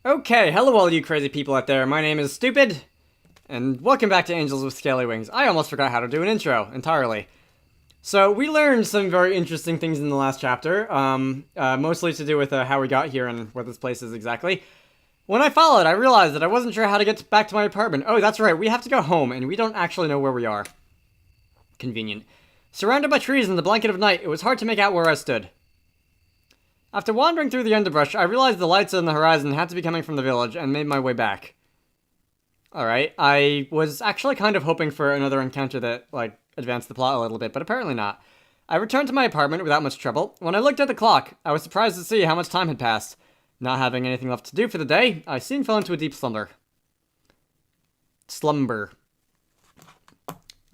Okay, hello all you crazy people out there. My name is Stupid, and welcome back to Angels with Scaly Wings. I almost forgot how to do an intro entirely. So, we learned some very interesting things in the last chapter, mostly to do with how we got here and what this place is exactly. When I followed, I realized that I wasn't sure how to get back to my apartment. Oh, that's right, we have to go home, and we don't actually know where we are. Convenient. Surrounded by trees in the blanket of night, it was hard to make out where I stood. After wandering through the underbrush, I realized the lights on the horizon had to be coming from the village, and made my way back. Alright, I was actually kind of hoping for another encounter that, advanced the plot a little bit, but apparently not. I returned to my apartment without much trouble. When I looked at the clock, I was surprised to see how much time had passed. Not having anything left to do for the day, I soon fell into a deep slumber.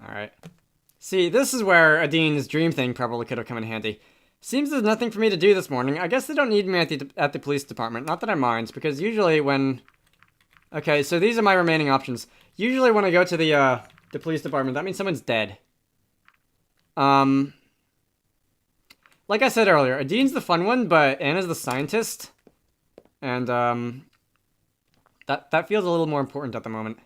Alright. See, this is where Adine's dream thing probably could have come in handy. Seems there's nothing for me to do this morning. I guess they don't need me at the police department. Not that I mind, because usually when... Okay, so these are my remaining options. Usually when I go to the police department, that means someone's dead. Like I said earlier, Adine's the fun one, but Anna's the scientist. And, that feels a little more important at the moment.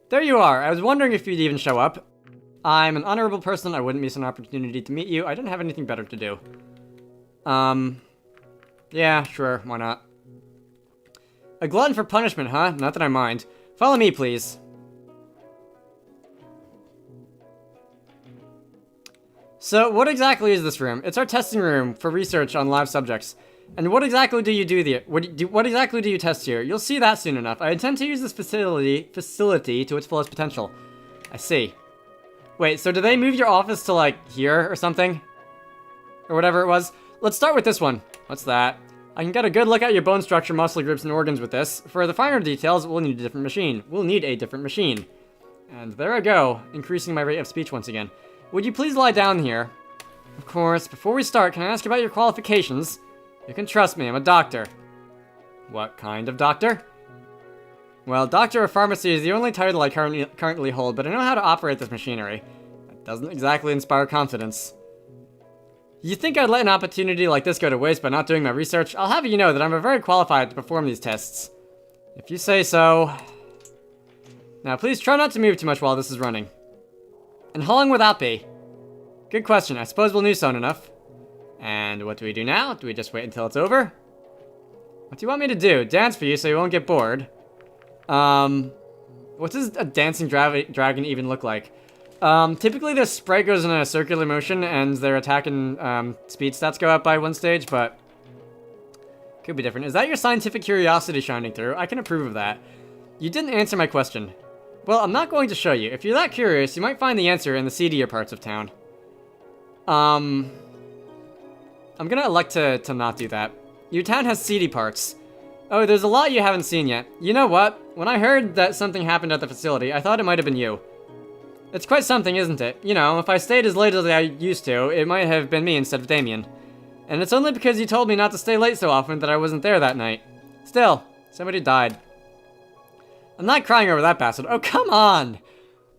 There you are. I was wondering if you'd even show up. I'm an honorable person. I wouldn't miss an opportunity to meet you. I didn't have anything better to do. Yeah, sure, why not? A glutton for punishment, huh? Not that I mind. Follow me, please. So, what exactly is this room? It's our testing room for research on live subjects. And what exactly do you do there? What exactly do you test here? You'll see that soon enough. I intend to use this facility to its fullest potential. I see. Wait, so do they move your office to, like, here or something? Or whatever it was? Let's start with this one. What's that? I can get a good look at your bone structure, muscle groups, and organs with this. For the finer details, we'll need a different machine. And there I go, increasing my rate of speech once again. Would you please lie down here? Of course, before we start, can I ask about your qualifications? You can trust me, I'm a doctor. What kind of doctor? Well, Doctor of Pharmacy is the only title I currently hold, but I know how to operate this machinery. That doesn't exactly inspire confidence. You think I'd let an opportunity like this go to waste by not doing my research? I'll have you know that I'm very qualified to perform these tests. If you say so. Now, please try not to move too much while this is running. And how long will that be? Good question. I suppose we'll know soon enough. And what do we do now? Do we just wait until it's over? What do you want me to do? Dance for you so you won't get bored? What does a dancing dragon even look like? Typically their sprite goes in a circular motion and their attack and, speed stats go up by one stage, but... Could be different. Is that your scientific curiosity shining through? I can approve of that. You didn't answer my question. Well, I'm not going to show you. If you're that curious, you might find the answer in the seedier parts of town. I'm gonna elect to not do that. Your town has seedy parts. Oh, there's a lot you haven't seen yet. You know what? When I heard that something happened at the facility, I thought it might have been you. It's quite something, isn't it? You know, if I stayed as late as I used to, it might have been me instead of Damien. And it's only because you told me not to stay late so often that I wasn't there that night. Still, somebody died. I'm not crying over that bastard. Oh, come on!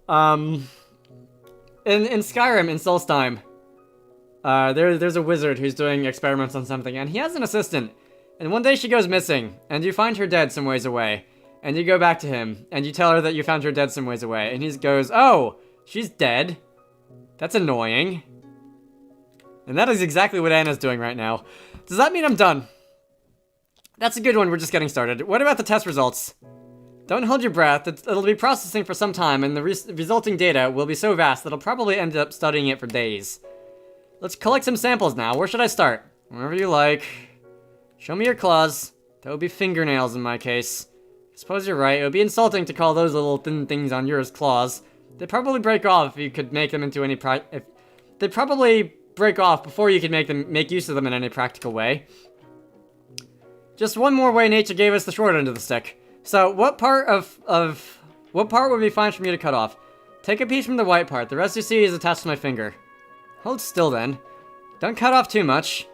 In Skyrim, in Solstheim, there's a wizard who's doing experiments on something, and he has an assistant. And one day she goes missing, and you find her dead some ways away. And you go back to him, and you tell her that you found her dead some ways away. And he goes, oh, she's dead. That's annoying. And that is exactly what Anna's doing right now. Does that mean I'm done? That's a good one, we're just getting started. What about the test results? Don't hold your breath, it'll be processing for some time, and the resulting data will be so vast that I'll probably end up studying it for days. Let's collect some samples now. Where should I start? Wherever you like. Show me your claws. That would be fingernails in my case. I suppose you're right. It would be insulting to call those little thin things on yours claws. They'd probably break off if you could make them into any they'd probably break off before you could make use of them in any practical way. Just one more way nature gave us the short end of the stick. So, what part what part would be fine for me to cut off? Take a piece from the white part. The rest you see is attached to my finger. Hold still then. Don't cut off too much.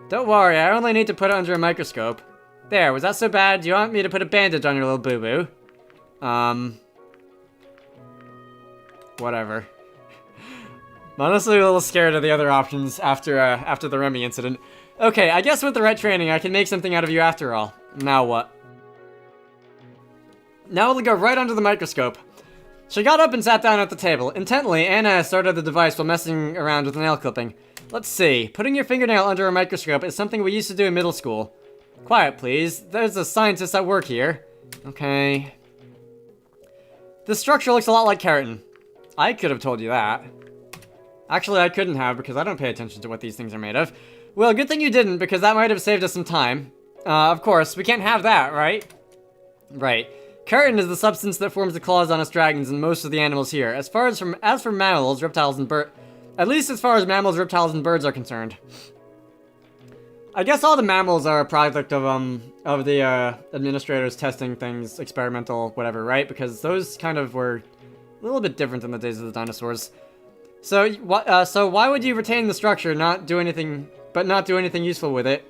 Don't worry, I only need to put it under a microscope. There, was that so bad? Do you want me to put a bandage on your little boo-boo? Whatever. I'm honestly a little scared of the other options after the Remy incident. Okay, I guess with the right training, I can make something out of you after all. Now what? Now we'll go right under the microscope. She got up and sat down at the table. Intently, Anna started the device while messing around with a nail clipping. Let's see. Putting your fingernail under a microscope is something we used to do in middle school. Quiet, please. There's a scientist at work here. Okay. This structure looks a lot like keratin. I could have told you that. Actually, I couldn't have because I don't pay attention to what these things are made of. Well, good thing you didn't because that might have saved us some time. Of course, we can't have that, right? Right. Keratin is the substance that forms the claws on us dragons and most of the animals here. As for mammals, reptiles, and at least as far as mammals, reptiles, and birds are concerned. I guess all the mammals are a product of the administrators testing things, experimental, whatever, right? Because those kind of were a little bit different in the days of the dinosaurs. So why would you retain the structure, not do anything useful with it?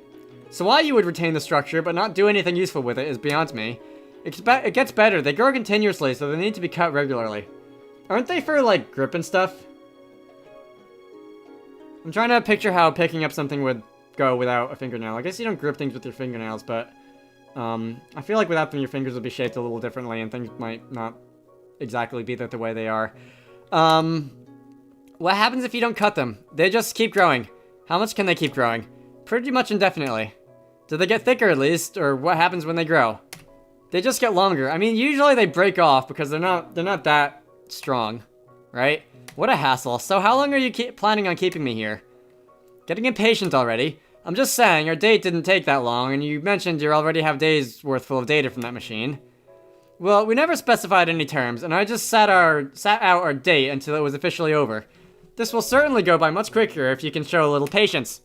So why you would retain the structure but not do anything useful with it is beyond me. It gets better. They grow continuously, so they need to be cut regularly. Aren't they for, like, grip and stuff? I'm trying to picture how picking up something would go without a fingernail. I guess you don't grip things with your fingernails, but I feel like without them, your fingers would be shaped a little differently, and things might not exactly be the way they are. What happens if you don't cut them? They just keep growing. How much can they keep growing? Pretty much indefinitely. Do they get thicker at least, or what happens when they grow? They just get longer. I mean, usually they break off because they're not that strong, right? What a hassle. So how long are you planning on keeping me here? Getting impatient already. I'm just saying, our date didn't take that long, and you mentioned you already have days worth full of data from that machine. Well, we never specified any terms, and I just sat out our date until it was officially over. This will certainly go by much quicker if you can show a little patience.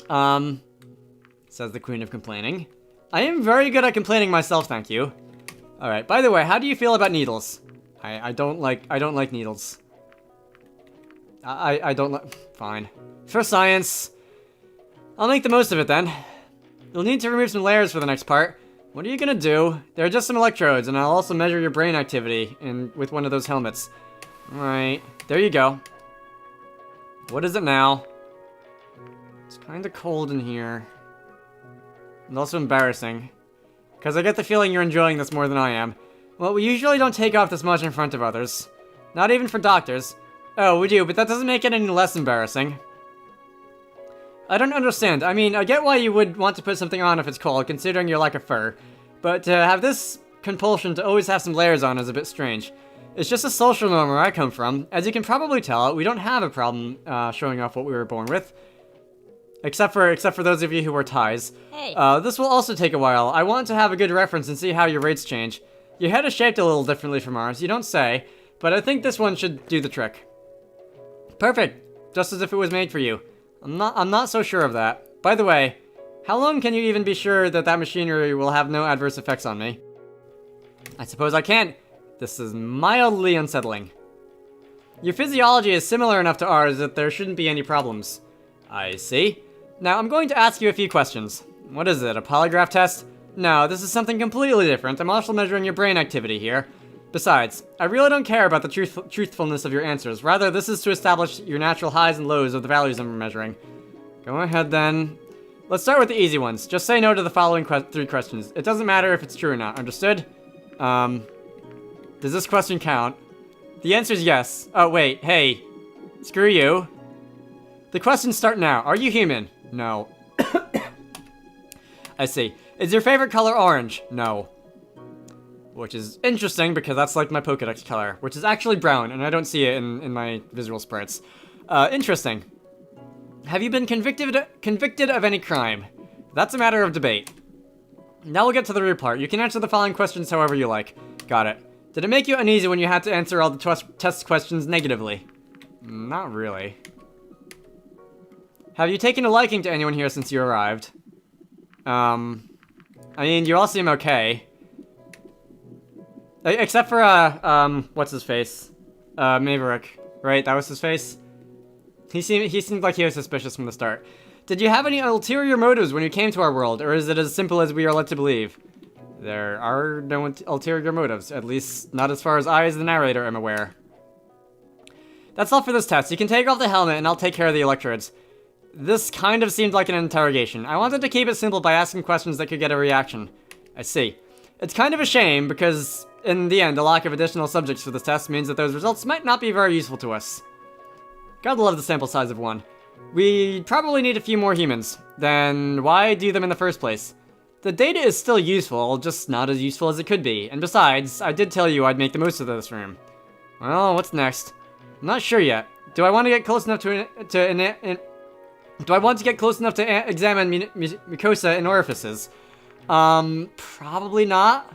Says the Queen of Complaining. I am very good at complaining myself, thank you. Alright, by the way, how do you feel about needles? I don't like needles. I don't like... Fine. For science. I'll make the most of it then. You'll need to remove some layers for the next part. What are you gonna do? There are just some electrodes, and I'll also measure your brain activity with one of those helmets. Alright, there you go. What is it now? It's kinda cold in here. And also embarrassing. Because I get the feeling you're enjoying this more than I am. Well, we usually don't take off this much in front of others. Not even for doctors. Oh, we do, but that doesn't make it any less embarrassing. I don't understand. I mean, I get why you would want to put something on if it's cold, considering you're like a fur. But to have this compulsion to always have some layers on is a bit strange. It's just a social norm where I come from. As you can probably tell, we don't have a problem showing off what we were born with. Except for those of you who wear ties. Hey. This will also take a while. I want to have a good reference and see how your rates change. Your head is shaped a little differently from ours, you don't say, but I think this one should do the trick. Perfect, just as if it was made for you. I'm not so sure of that. By the way, how long can you even be sure that that machinery will have no adverse effects on me? I suppose I can't. This is mildly unsettling. Your physiology is similar enough to ours that there shouldn't be any problems. I see. Now, I'm going to ask you a few questions. What is it, a polygraph test? No, this is something completely different. I'm also measuring your brain activity here. Besides, I really don't care about the truthfulness of your answers. Rather, this is to establish your natural highs and lows of the values I'm measuring. Go ahead, then. Let's start with the easy ones. Just say no to the following 3 questions. It doesn't matter if it's true or not. Understood? Does this question count? The answer is yes. Oh, wait. Hey. Screw you. The questions start now. Are you human? No. I see. Is your favorite color orange? No. Which is interesting because that's like my Pokedex color, which is actually brown, and I don't see it in my visual sprites. Interesting. Have you been convicted of any crime? That's a matter of debate. Now we'll get to the real part. You can answer the following questions however you like. Got it. Did it make you uneasy when you had to answer all the test questions negatively? Not really. Have you taken a liking to anyone here since you arrived? I mean, you all seem okay. Except for, what's his face? Maverick, right? That was his face? He seemed like he was suspicious from the start. Did you have any ulterior motives when you came to our world, or is it as simple as we are led to believe? There are no ulterior motives, at least not as far as I as the narrator am aware. That's all for this test. You can take off the helmet and I'll take care of the electrodes. This kind of seemed like an interrogation. I wanted to keep it simple by asking questions that could get a reaction. I see. It's kind of a shame, because in the end, the lack of additional subjects for this test means that those results might not be very useful to us. Gotta love the sample size of 1. We probably need a few more humans. Then why do them in the first place? The data is still useful, just not as useful as it could be. And besides, I did tell you I'd make the most of this room. Well, what's next? I'm not sure yet. Do I want to get close enough to examine mucosa and orifices? Probably not.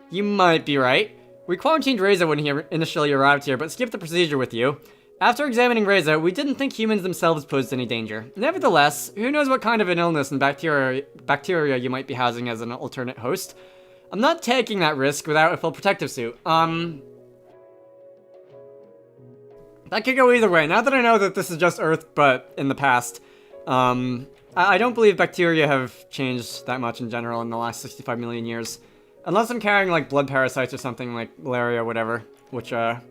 You might be right. We quarantined Reza when he initially arrived here, but skipped the procedure with you. After examining Reza, we didn't think humans themselves posed any danger. Nevertheless, who knows what kind of an illness and bacteria you might be housing as an alternate host. I'm not taking that risk without a full protective suit. That could go either way. Now that I know that this is just Earth, but in the past, I don't believe bacteria have changed that much in general in the last 65 million years. Unless I'm carrying, like, blood parasites or something, like malaria or whatever, which, kind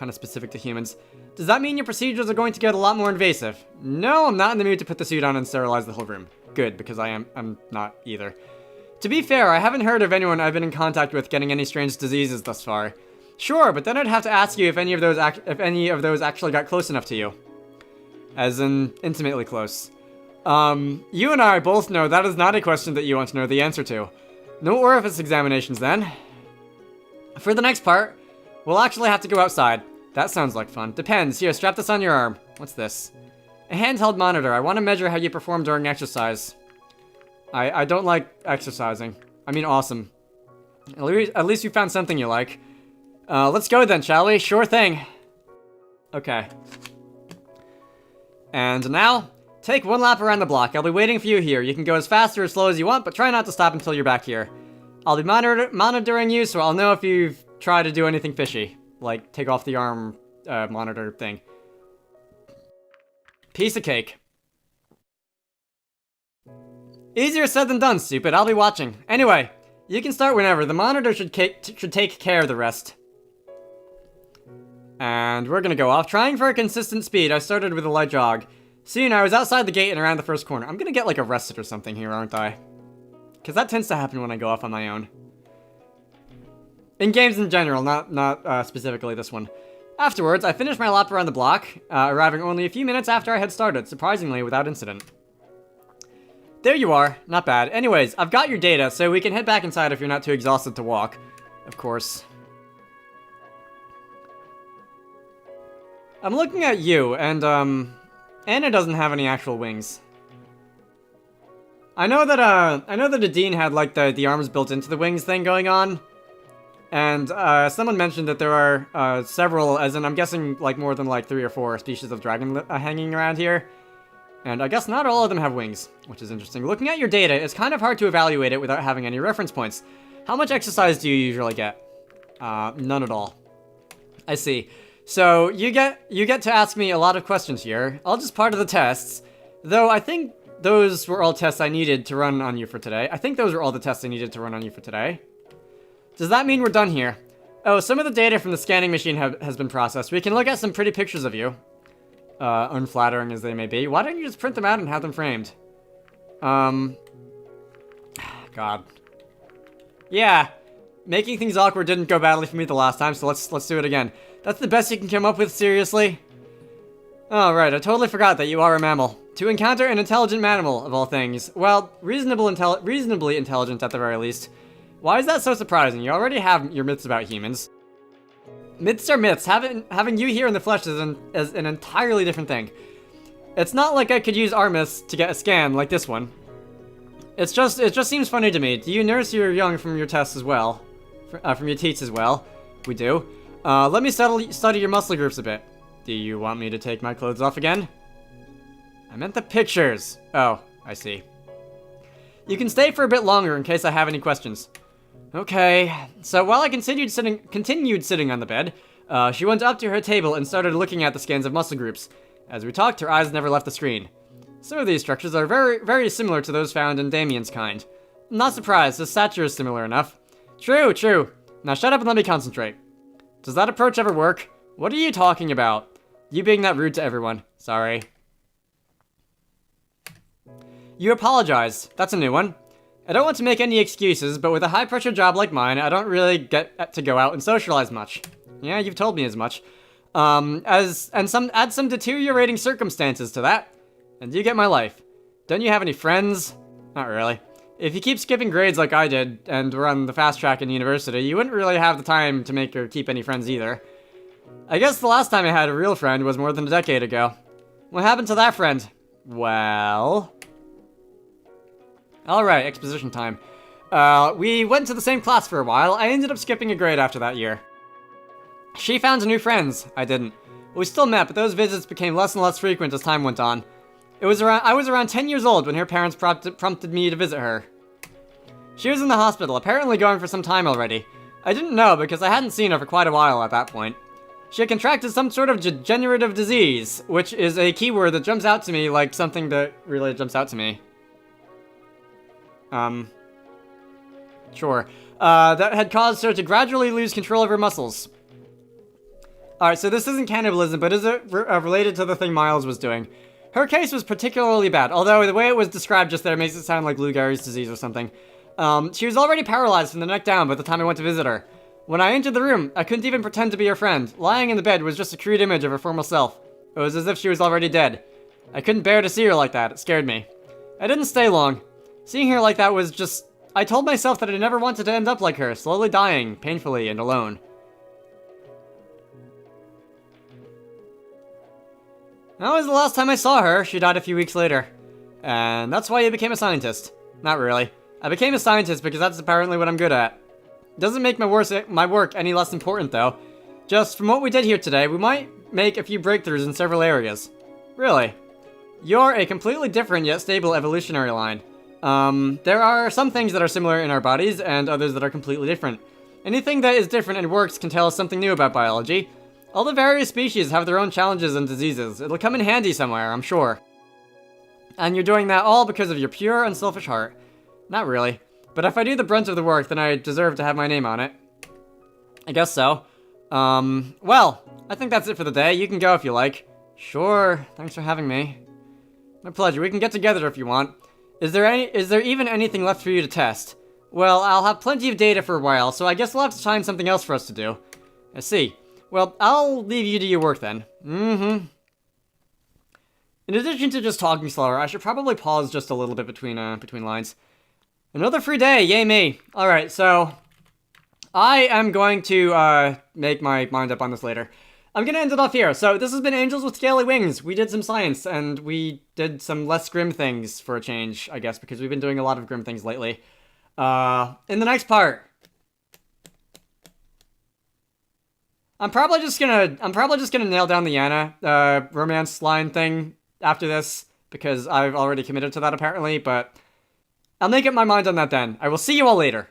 of specific to humans. Does that mean your procedures are going to get a lot more invasive? No, I'm not in the mood to put the suit on and sterilize the whole room. Good, because I'm not either. To be fair, I haven't heard of anyone I've been in contact with getting any strange diseases thus far. Sure, but then I'd have to ask you if any of those actually got close enough to you. As in, intimately close. You and I both know that is not a question that you want to know the answer to. No orifice examinations, then. For the next part, we'll actually have to go outside. That sounds like fun. Depends. Here, strap this on your arm. What's this? A handheld monitor. I want to measure how you perform during exercise. I don't like exercising. I mean, awesome. At least you found something you like. Let's go then, shall we? Sure thing. Okay. And now, take 1 lap around the block. I'll be waiting for you here. You can go as fast or as slow as you want, but try not to stop until you're back here. I'll be monitoring you, so I'll know if you've tried to do anything fishy. Like, take off the arm monitor thing. Piece of cake. Easier said than done, stupid. I'll be watching. Anyway, you can start whenever. The monitor should take care of the rest. And we're gonna go off. Trying for a consistent speed, I started with a light jog. Soon, I was outside the gate and around the first corner. I'm gonna get, like, arrested or something here, aren't I? Because that tends to happen when I go off on my own. In games in general, not specifically this one. Afterwards, I finished my lap around the block, arriving only a few minutes after I had started, surprisingly without incident. There you are. Not bad. Anyways, I've got your data, so we can head back inside if you're not too exhausted to walk. Of course. I'm looking at you, and, Anna doesn't have any actual wings. I know that Adine had, like, the arms built into the wings thing going on. And, someone mentioned that there are, several, as in, I'm guessing, like, more than, like, 3 or 4 species of dragon hanging around here. And I guess not all of them have wings, which is interesting. Looking at your data, it's kind of hard to evaluate it without having any reference points. How much exercise do you usually get? None at all. I see. So, you get to ask me a lot of questions here, all just part of the tests. Though, I think those were all tests I needed to run on you for today. Does that mean we're done here? Oh, some of the data from the scanning machine has been processed. We can look at some pretty pictures of you. Unflattering as they may be. Why don't you just print them out and have them framed? God. Yeah. Making things awkward didn't go badly for me the last time, so let's do it again. That's the best you can come up with, seriously? Oh, right, I totally forgot that you are a mammal. To encounter an intelligent mammal, of all things. Well, reasonably intelligent at the very least. Why is that so surprising? You already have your myths about humans. Myths are myths. Having you here in the flesh is an entirely different thing. It's not like I could use our myths to get a scan like this one. It just seems funny to me. Do you nurse your young from your tests as well? From your teats as well? We do. Let me study your muscle groups a bit. Do you want me to take my clothes off again? I meant the pictures. Oh, I see. You can stay for a bit longer in case I have any questions. Okay, so while I continued sitting on the bed, she went up to her table and started looking at the scans of muscle groups. As we talked, her eyes never left the screen. Some of these structures are very, very similar to those found in Damien's kind. I'm not surprised, his stature is similar enough. True. Now shut up and let me concentrate. Does that approach ever work? What are you talking about? You being that rude to everyone. Sorry. You apologized. That's a new one. I don't want to make any excuses, but with a high-pressure job like mine, I don't really get to go out and socialize much. Yeah, you've told me as much. Add some deteriorating circumstances to that, and you get my life. Don't you have any friends? Not really. If you keep skipping grades like I did, and were on the fast track in university, you wouldn't really have the time to make or keep any friends either. I guess the last time I had a real friend was more than a decade ago. What happened to that friend? Well... Alright, exposition time. We went to the same class for a while. I ended up skipping a grade after that year. She found new friends. I didn't. We still met, but those visits became less and less frequent as time went on. I was around 10 years old when her parents prompted me to visit her. She was in the hospital, apparently going for some time already. I didn't know because I hadn't seen her for quite a while at that point. She had contracted some sort of degenerative disease, which is a keyword that jumps out to me like something that really jumps out to me. Sure. That had caused her to gradually lose control of her muscles. Alright, so this isn't cannibalism, but is it related to the thing Miles was doing? Her case was particularly bad, although the way it was described just there makes it sound like Lou Gehrig's disease or something. She was already paralyzed from the neck down by the time I went to visit her. When I entered the room, I couldn't even pretend to be her friend. Lying in the bed was just a crude image of her former self. It was as if she was already dead. I couldn't bear to see her like that. It scared me. I didn't stay long. Seeing her like that was just... I told myself that I never wanted to end up like her, slowly dying, painfully and alone. That was the last time I saw her. She died a few weeks later. And that's why I became a scientist. Not really. I became a scientist because that's apparently what I'm good at. Doesn't make my work any less important, though. Just from what we did here today, we might make a few breakthroughs in several areas. Really. You're a completely different yet stable evolutionary line. There are some things that are similar in our bodies, and others that are completely different. Anything that is different and works can tell us something new about biology. All the various species have their own challenges and diseases. It'll come in handy somewhere, I'm sure. And you're doing that all because of your pure, unselfish heart. Not really. But if I do the brunt of the work, then I deserve to have my name on it. I guess so. Well, I think that's it for the day. You can go if you like. Sure, thanks for having me. My pleasure. We can get together if you want. Is there even anything left for you to test? Well, I'll have plenty of data for a while, so I guess we'll have to find something else for us to do. I see. Well, I'll leave you to your work then. In addition to just talking slower, I should probably pause just a little bit between lines. Another free day, yay me. Alright, so I am going to make my mind up on this later. I'm gonna end it off here. So this has been Angels with Scaly Wings. We did some science, and we did some less grim things for a change, I guess, because we've been doing a lot of grim things lately. In the next part, I'm probably just gonna nail down the Yana romance line thing after this, because I've already committed to that apparently, but I'll make up my mind on that then. I will see you all later.